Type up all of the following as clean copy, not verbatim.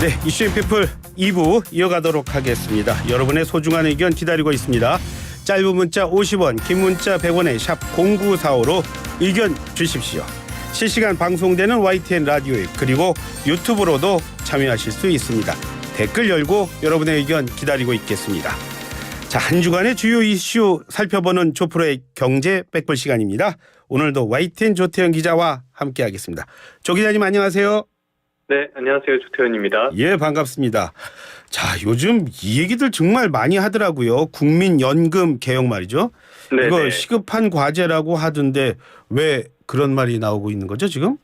네, 이슈앤피플 2부 이어가도록 하겠습니다. 여러분의 소중한 의견 기다리고 있습니다. 짧은 문자 50원, 긴 문자 100원에 샵 0945로 의견 주십시오. 실시간 방송되는 YTN 라디오에 그리고 유튜브로도 참여하실 수 있습니다. 댓글 열고 여러분의 의견 기다리고 있겠습니다. 자, 한 주간의 주요 이슈 살펴보는 조프로의 경제 백불 시간입니다. 오늘도 YTN 조태현 기자와 함께하겠습니다. 조 기자님 안녕하세요. 네, 안녕하세요. 조태현입니다. 예, 반갑습니다. 자, 요즘 이 얘기들 정말 많이 하더라고요. 국민연금 개혁 말이죠. 네네. 이거 시급한 과제라고 하던데 왜 그런 말이 나오고 있는 거죠, 지금?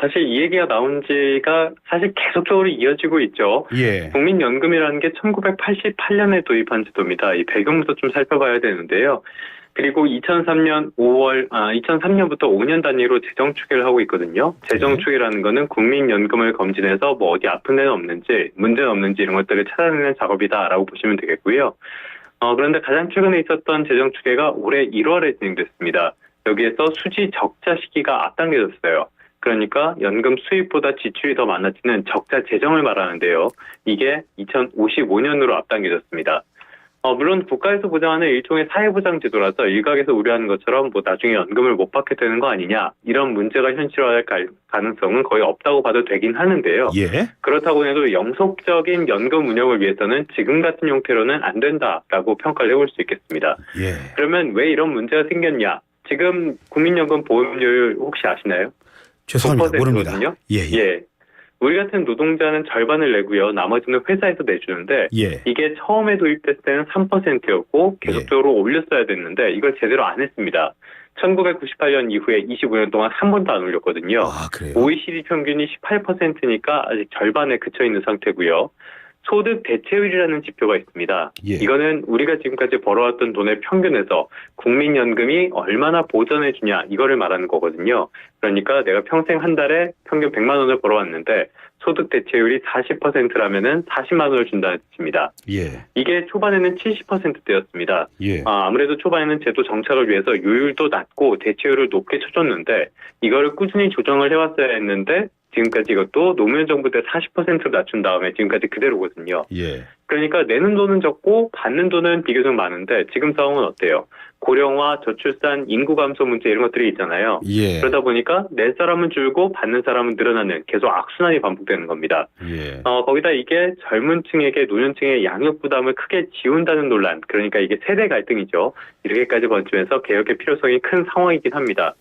사실 이 얘기가 나온 지가 사실 계속적으로 이어지고 있죠. 예. 국민연금이라는 게 1988년에 도입한 제도입니다. 이 배경부터 좀 살펴봐야 되는데요. 그리고 2003년부터 5년 단위로 재정 추계를 하고 있거든요. 재정 추계라는 거는 국민연금을 검진해서 뭐 어디 아픈 데는 없는지, 문제는 없는지 이런 것들을 찾아내는 작업이다라고 보시면 되겠고요. 그런데 가장 최근에 있었던 재정 추계가 올해 1월에 진행됐습니다. 여기에서 수지 적자 시기가 앞당겨졌어요. 그러니까 연금 수입보다 지출이 더 많아지는 적자 재정을 말하는데요. 이게 2055년으로 앞당겨졌습니다. 물론 국가에서 보장하는 일종의 사회보장 제도라서 일각에서 우려하는 것처럼 뭐 나중에 연금을 못 받게 되는 거 아니냐 이런 문제가 현실화할 가능성은 거의 없다고 봐도 되긴 하는데요. 예. 그렇다고 해도 영속적인 연금 운영을 위해서는 지금 같은 형태로는 안 된다라고 평가를 해볼 수 있겠습니다. 예. 그러면 왜 이런 문제가 생겼냐? 지금 국민연금 보험료율 혹시 아시나요? 죄송합니다. 모릅니다. 9%거든요. 예. 우리 같은 노동자는 절반을 내고요. 나머지는 회사에서 내주는데 예. 이게 처음에 도입됐을 때는 3%였고 계속적으로 올렸어야 됐는데 이걸 제대로 안 했습니다. 1998년 이후에 25년 동안 한 번도 안 올렸거든요. 아, 그래요? OECD 평균이 18%니까 아직 절반에 그쳐 있는 상태고요. 소득 대체율이라는 지표가 있습니다. 예. 이거는 우리가 지금까지 벌어왔던 돈의 평균에서 국민연금이 얼마나 보전해 주냐 이거를 말하는 거거든요. 그러니까 내가 평생 한 달에 평균 100만 원을 벌어왔는데 소득 대체율이 40%라면은 40만 원을 준다는 뜻입니다. 예. 이게 초반에는 70%대였습니다. 예. 아무래도 초반에는 제도 정착을 위해서 요율도 낮고 대체율을 높게 쳐줬는데 이거를 꾸준히 조정을 해왔어야 했는데 지금까지 이것도 노무현 정부 때 40%로 낮춘 다음에 지금까지 그대로거든요. 예. 그러니까 내는 돈은 적고 받는 돈은 비교적 많은데 지금 상황은 어때요? 고령화, 저출산, 인구 감소 문제 이런 것들이 있잖아요. 예. 그러다 보니까 낼 사람은 줄고 받는 사람은 늘어나는 계속 악순환이 반복되는 겁니다. 예. 거기다 이게 젊은 층에게 노년층의 양육 부담을 크게 지운다는 논란, 그러니까 이게 세대 갈등이죠. 이렇게까지 번지면서 개혁의 필요성이 큰 상황이긴 합니다.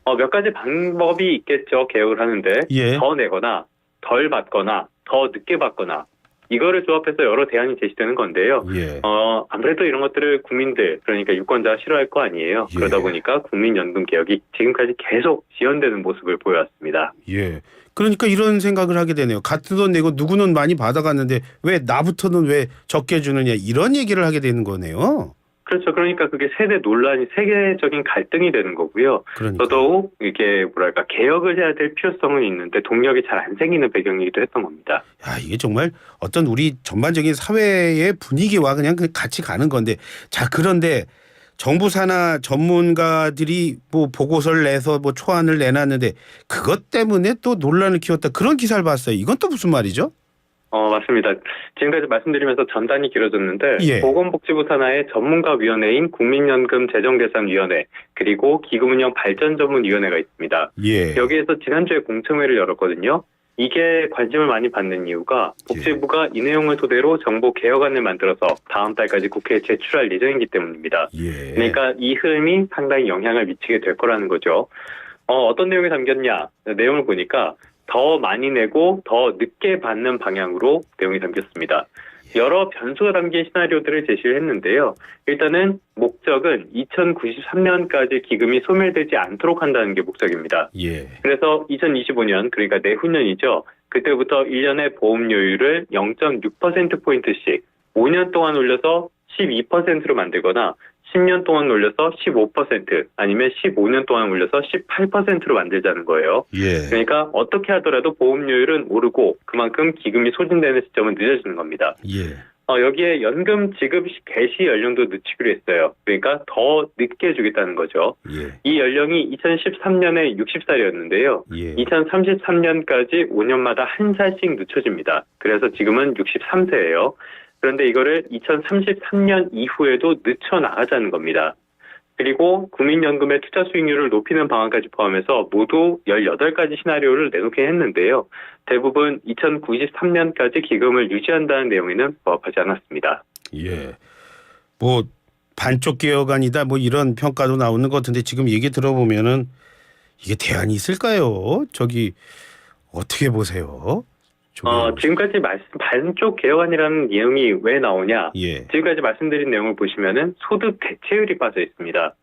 몇 가지 방법이 있겠죠. 개혁을 하는데 예. 더 내거나 덜 받거나 더 늦게 받거나 이거를 조합해서 여러 대안이 제시되는 건데요. 예. 아무래도 이런 것들을 국민들 그러니까 유권자가 싫어할 거 아니에요. 예. 그러다 보니까 국민연금 개혁이 지금까지 계속 지연되는 모습을 보여왔습니다. 예. 그러니까 이런 생각을 하게 되네요. 같은 돈 내고 누구는 많이 받아갔는데 왜 나부터는 왜 적게 주느냐 이런 얘기를 하게 되는 거네요. 그렇죠. 그러니까 그게 세대 논란이 세계적인 갈등이 되는 거고요. 그러니까. 더더욱 이게 뭐랄까 개혁을 해야 될 필요성은 있는데 동력이 잘 안 생기는 배경이기도 했던 겁니다. 야, 이게 정말 어떤 우리 전반적인 사회의 분위기와 그냥 같이 가는 건데 자 그런데 정부 산하 전문가들이 뭐 보고서를 내서 뭐 초안을 내놨는데 그것 때문에 또 논란을 키웠다 그런 기사를 봤어요. 이건 또 무슨 말이죠? 맞습니다. 지금까지 말씀드리면서 전단이 길어졌는데 예. 보건복지부 산하의 전문가위원회인 국민연금 재정계산위원회 그리고 기금운영발전전문위원회가 있습니다. 예. 여기에서 지난주에 공청회를 열었거든요. 이게 관심을 많이 받는 이유가 복지부가 이 내용을 토대로 정보 개혁안을 만들어서 다음 달까지 국회에 제출할 예정이기 때문입니다. 예. 그러니까 이 흐름이 상당히 영향을 미치게 될 거라는 거죠. 어떤 내용이 담겼냐? 내용을 보니까 더 많이 내고 더 늦게 받는 방향으로 내용이 담겼습니다. 여러 변수가 담긴 시나리오들을 제시를 했는데요. 일단은 목적은 2093년까지 기금이 소멸되지 않도록 한다는 게 목적입니다. 예. 그래서 2025년 그러니까 내후년이죠. 그때부터 1년의 보험료율을 0.6%포인트씩 5년 동안 올려서 12%로 만들거나 10년 동안 올려서 15% 아니면 15년 동안 올려서 18%로 만들자는 거예요. 예. 그러니까 어떻게 하더라도 보험료율은 오르고 그만큼 기금이 소진되는 시점은 늦어지는 겁니다. 예. 여기에 연금 지급 개시 연령도 늦추기로 했어요. 그러니까 더 늦게 주겠다는 거죠. 예. 이 연령이 2013년에 60살이었는데요. 예. 2033년까지 5년마다 한 살씩 늦춰집니다. 그래서 지금은 63세예요. 그런데 이거를 2033년 이후에도 늦춰 나가자는 겁니다. 그리고 국민연금의 투자 수익률을 높이는 방안까지 포함해서 모두 18가지 시나리오를 내놓긴 했는데요. 대부분 2093년까지 기금을 유지한다는 내용에는 부합하지 않았습니다. 예. 뭐 반쪽 개혁안이다 뭐 이런 평가도 나오는 것 같은데 지금 얘기 들어보면은 이게 대안이 있을까요? 저기 어떻게 보세요? 지금까지 반쪽 개혁안이라는 내용이 왜 나오냐? 예. 지금까지 말씀드린 내용을 보시면은 소득 대체율이 빠져 있습니다.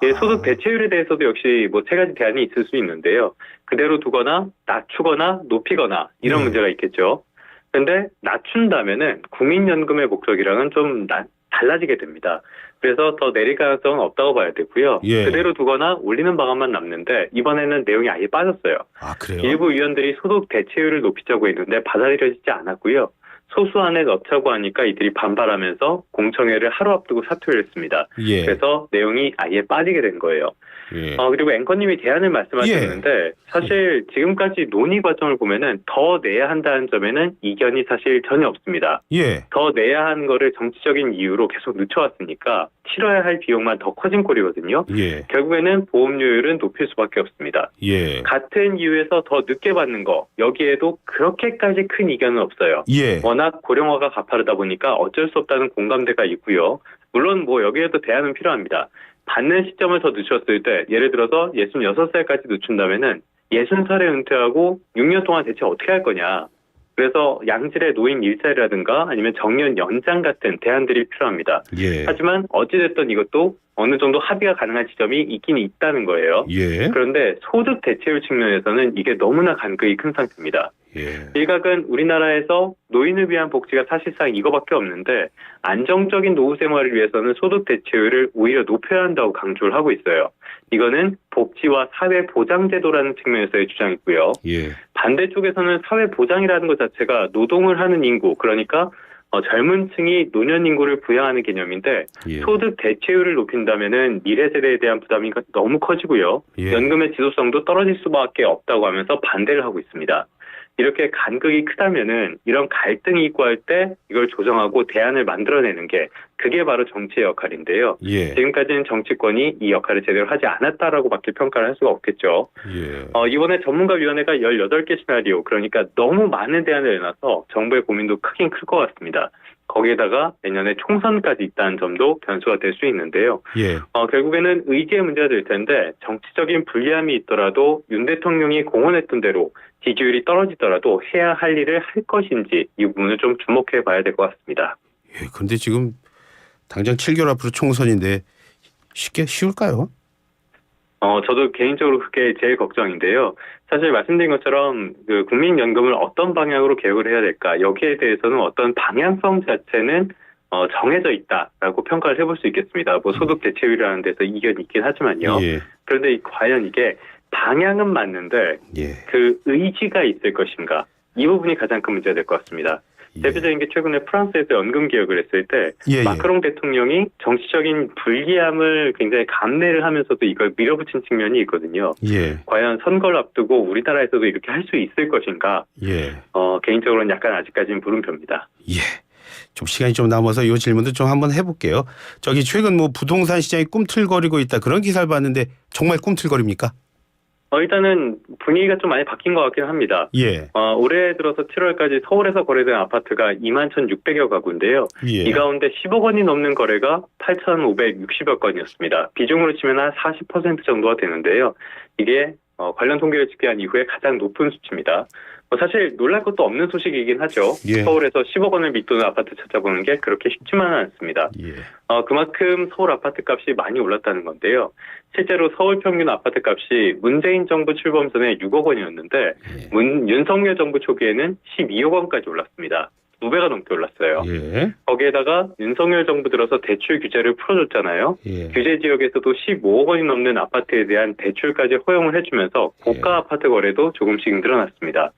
예, 소득 대체율에 대해서도 역시 뭐 세 가지 대안이 있을 수 있는데요. 그대로 두거나 낮추거나 높이거나 이런 문제가 있겠죠. 그런데 낮춘다면은 국민연금의 목적이랑은 좀 달라지게 됩니다. 그래서 더 내릴 가능성은 없다고 봐야 되고요. 예. 그대로 두거나 올리는 방안만 남는데 이번에는 내용이 아예 빠졌어요. 아, 그래요? 일부 의원들이 소득 대체율을 높이자고 했는데 받아들여지지 않았고요. 소수안에 넣자고 하니까 이들이 반발하면서 공청회를 하루 앞두고 사퇴를 했습니다. 예. 그래서 내용이 아예 빠지게 된 거예요. 예. 그리고 앵커님이 대안을 말씀하셨는데 사실 지금까지 논의 과정을 보면은 더 내야 한다는 점에는 이견이 사실 전혀 없습니다. 예. 더 내야 하는 거를 정치적인 이유로 계속 늦춰왔으니까 치러야 할 비용만 더 커진 꼴이거든요. 예. 결국에는 보험료율은 높일 수밖에 없습니다. 예. 같은 이유에서 더 늦게 받는 거 여기에도 그렇게까지 큰 이견은 없어요. 예. 워낙 고령화가 가파르다 보니까 어쩔 수 없다는 공감대가 있고요. 물론 뭐 여기에도 대안은 필요합니다. 받는 시점을 더 늦췄을 때 예를 들어서 66살까지 늦춘다면은 60살에 은퇴하고 6년 동안 대체 어떻게 할 거냐. 그래서 양질의 노인 일자리라든가 아니면 정년 연장 같은 대안들이 필요합니다. 예. 하지만 어찌됐든 이것도 어느 정도 합의가 가능한 지점이 있긴 있다는 거예요. 예. 그런데 소득 대체율 측면에서는 이게 너무나 간극이 큰 상태입니다. 예. 일각은 우리나라에서 노인을 위한 복지가 사실상 이거밖에 없는데 안정적인 노후 생활을 위해서는 소득 대체율을 오히려 높여야 한다고 강조를 하고 있어요. 이거는 복지와 사회보장제도라는 측면에서의 주장이고요. 예. 반대쪽에서는 사회보장이라는 것 자체가 노동을 하는 인구, 그러니까 젊은 층이 노년 인구를 부양하는 개념인데 예. 소득 대체율을 높인다면은 미래 세대에 대한 부담이 너무 커지고요. 예. 연금의 지속성도 떨어질 수밖에 없다고 하면서 반대를 하고 있습니다. 이렇게 간극이 크다면은 이런 갈등이 있고 할 때 이걸 조정하고 대안을 만들어내는 게 그게 바로 정치의 역할인데요. 예. 지금까지는 정치권이 이 역할을 제대로 하지 않았다라고밖에 평가를 할 수가 없겠죠. 예. 이번에 전문가위원회가 18개 시나리오, 그러니까 너무 많은 대안을 내놔서 정부의 고민도 크긴 클 것 같습니다. 거기에다가 내년에 총선까지 있다는 점도 변수가 될 수 있는데요. 예. 결국에는 의지의 문제가 될 텐데 정치적인 불리함이 있더라도 윤 대통령이 공언했던 대로 지지율이 떨어지더라도 해야 할 일을 할 것인지 이 부분을 좀 주목해 봐야 될 것 같습니다. 예. 근데 지금 당장 7개월 앞으로 총선인데 쉬울까요? 저도 개인적으로 그게 제일 걱정인데요. 사실 말씀드린 것처럼 그 국민연금을 어떤 방향으로 개혁을 해야 될까 여기에 대해서는 어떤 방향성 자체는 정해져 있다라고 평가를 해볼 수 있겠습니다. 뭐 소득 대체율이라는 데서 이견이 있긴 하지만요. 예. 그런데 과연 이게 방향은 맞는데 예. 그 의지가 있을 것인가 이 부분이 가장 큰 문제가 될 것 같습니다. 예. 대표적인 게 최근에 프랑스에서 연금 개혁을 했을 때 예. 마크롱 대통령이 정치적인 불리함을 굉장히 감내를 하면서도 이걸 밀어붙인 측면이 있거든요. 예. 과연 선거를 앞두고 우리나라에서도 이렇게 할 수 있을 것인가? 예. 개인적으로는 약간 아직까지는 물음표입니다. 예. 좀 시간이 좀 남아서 이 질문도 좀 한번 해볼게요. 저기 최근 뭐 부동산 시장이 꿈틀거리고 있다 그런 기사를 봤는데 정말 꿈틀거립니까? 일단은 분위기가 좀 많이 바뀐 것 같긴 합니다. 예. 올해 들어서 7월까지 서울에서 거래된 아파트가 21,600여 가구인데요. 예. 이 가운데 10억 원이 넘는 거래가 8,560여 건이었습니다. 비중으로 치면 한 40% 정도가 되는데요. 이게 관련 통계를 집계한 이후에 가장 높은 수치입니다. 사실 놀랄 것도 없는 소식이긴 하죠. 예. 서울에서 10억 원을 밑도는 아파트 찾아보는 게 그렇게 쉽지만은 않습니다. 예. 그만큼 서울 아파트 값이 많이 올랐다는 건데요. 실제로 서울 평균 아파트 값이 문재인 정부 출범 전에 6억 원이었는데 예. 윤석열 정부 초기에는 12억 원까지 올랐습니다. 2배가 넘게 올랐어요. 예. 거기에다가 윤석열 정부 들어서 대출 규제를 풀어줬잖아요. 예. 규제 지역에서도 15억 원이 넘는 아파트에 대한 대출까지 허용을 해주면서 고가 아파트 거래도 조금씩 늘어났습니다.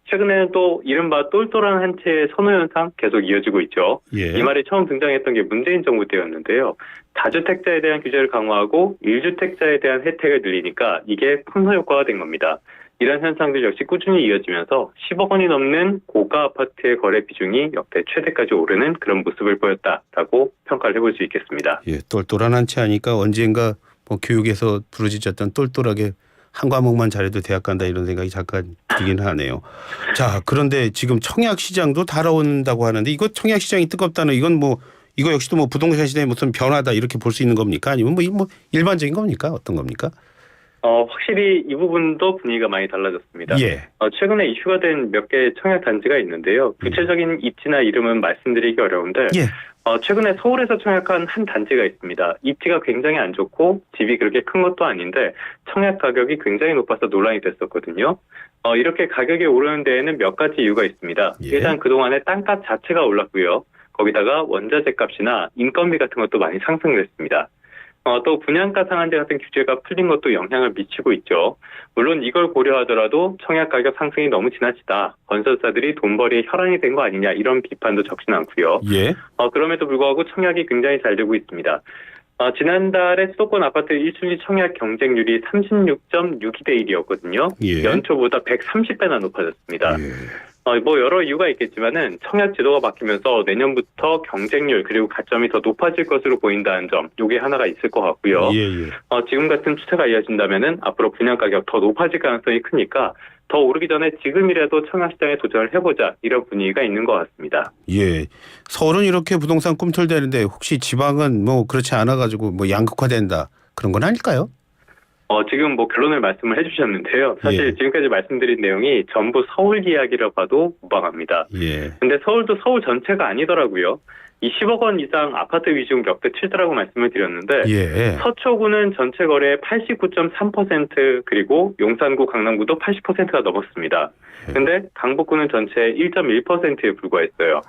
최근에는 또 이른바 똘똘한 한 채의 선호 현상 계속 이어지고 있죠. 예. 이 말이 처음 등장했던 게 문재인 정부 때였는데요. 다주택자에 대한 규제를 강화하고 1주택자에 대한 혜택을 늘리니까 이게 풍선 효과가 된 겁니다. 이런 현상들 역시 꾸준히 이어지면서 10억 원이 넘는 고가 아파트의 거래 비중이 역대 최대까지 오르는 그런 모습을 보였다라고 평가를 해볼 수 있겠습니다. 예, 똘똘한 한 채 하니까 언젠가 뭐 교육에서 부르짖었던 똘똘하게 한 과목만 잘해도 대학 간다 이런 생각이 잠깐 들긴 하네요. 자, 그런데 지금 청약 시장도 달아온다고 하는데 이거 청약 시장이 뜨겁다는 이건 뭐 이거 역시도 뭐 부동산 시대의 무슨 변화다 이렇게 볼 수 있는 겁니까? 아니면 뭐 일반적인 겁니까? 어떤 겁니까? 확실히 이 부분도 분위기가 많이 달라졌습니다. 예. 최근에 이슈가 된 몇 개의 청약 단지가 있는데요. 구체적인 입지나 이름은 말씀드리기 어려운데 예. 최근에 서울에서 청약한 한 단지가 있습니다. 입지가 굉장히 안 좋고 집이 그렇게 큰 것도 아닌데 청약 가격이 굉장히 높아서 논란이 됐었거든요. 이렇게 가격이 오르는 데에는 몇 가지 이유가 있습니다. 예. 일단 그동안에 땅값 자체가 올랐고요. 거기다가 원자재 값이나 인건비 같은 것도 많이 상승을 했습니다. 또 분양가 상한제 같은 규제가 풀린 것도 영향을 미치고 있죠. 물론 이걸 고려하더라도 청약 가격 상승이 너무 지나치다. 건설사들이 돈벌이에 혈안이 된 거 아니냐 이런 비판도 적진 않고요. 예. 그럼에도 불구하고 청약이 굉장히 잘 되고 있습니다. 지난달에 수도권 아파트 1순위 청약 경쟁률이 36.62대 1이었거든요. 예. 연초보다 130배나 높아졌습니다. 예. 뭐 여러 이유가 있겠지만은 청약 지도가 바뀌면서 내년부터 경쟁률 그리고 가점이 더 높아질 것으로 보인다는 점, 요게 하나가 있을 것 같고요. 예. 지금 같은 추세가 이어진다면은 앞으로 분양 가격 더 높아질 가능성이 크니까 더 오르기 전에 지금이라도 청약 시장에 도전을 해보자 이런 분위기가 있는 것 같습니다. 예. 서울은 이렇게 부동산 꿈틀대는데 혹시 지방은 뭐 그렇지 않아가지고 뭐 양극화된다 그런 건 아닐까요? 지금 뭐 결론을 말씀을 해주셨는데요. 사실 예. 지금까지 말씀드린 내용이 전부 서울 이야기라고 봐도 무방합니다. 예. 근데 서울도 서울 전체가 아니더라고요. 이 10억 원 이상 아파트 위중 역대 최다라고 말씀을 드렸는데 예. 서초구는 전체 거래의 89.3% 그리고 용산구, 강남구도 80%가 넘었습니다. 근데 강북구는 전체의 1.1%에 불과했어요.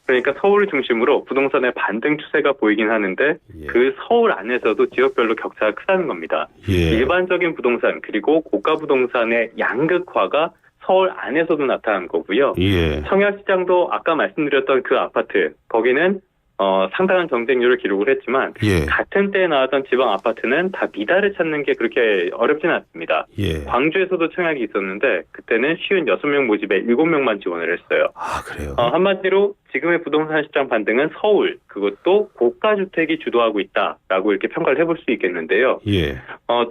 그러니까 서울을 중심으로 부동산의 반등 추세가 보이긴 하는데 예. 그 서울 안에서도 지역별로 격차가 크다는 겁니다. 예. 일반적인 부동산 그리고 고가 부동산의 양극화가 서울 안에서도 나타난 거고요. 예. 청약시장도 아까 말씀드렸던 그 아파트 거기는 상당한 경쟁률을 기록을 했지만 예. 같은 때에 나왔던 지방 아파트는 다 미달을 찾는 게 그렇게 어렵지는 않습니다. 예. 광주에서도 청약이 있었는데 그때는 56명 모집에 7명만 지원을 했어요. 아, 그래요. 한마디로 지금의 부동산 시장 반등은 서울 그것도 고가 주택이 주도하고 있다라고 이렇게 평가를 해볼 수 있겠는데요. 예.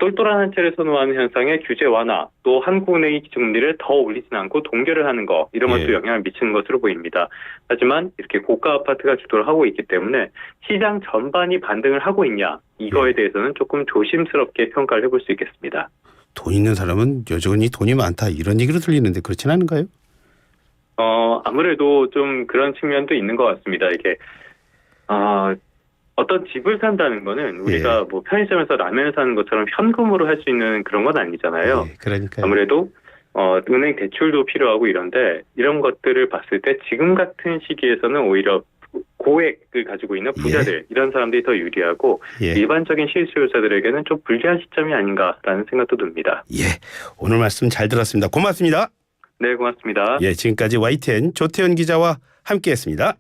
똘똘한 한 채를 선호하는 현상에 규제 완화 또 한국은행이 기준금리를 더 올리진 않고 동결을 하는 거 이런 것도 예. 영향을 미치는 것으로 보입니다. 하지만 이렇게 고가 아파트가 주도를 하고 있기 때문에 시장 전반이 반등을 하고 있냐 이거에 대해서는 조금 조심스럽게 평가를 해볼 수 있겠습니다. 돈 있는 사람은 여전히 돈이 많다 이런 얘기로 들리는데 그렇진 않은가요? 아무래도 좀 그런 측면도 있는 것 같습니다. 이게 어떤 집을 산다는 거는 우리가 뭐 편의점에서 라면을 사는 것처럼 현금으로 할 수 있는 그런 건 아니잖아요. 예, 그러니까요. 아무래도 은행 대출도 필요하고 이런데 이런 것들을 봤을 때 지금 같은 시기에서는 오히려 고액을 가지고 있는 부자들 이런 사람들이 더 유리하고 예. 일반적인 실수요자들에게는 좀 불리한 시점이 아닌가라는 생각도 듭니다. 예. 오늘 말씀 잘 들었습니다. 고맙습니다. 네, 고맙습니다. 예, 지금까지 YTN 조태현 기자와 함께했습니다.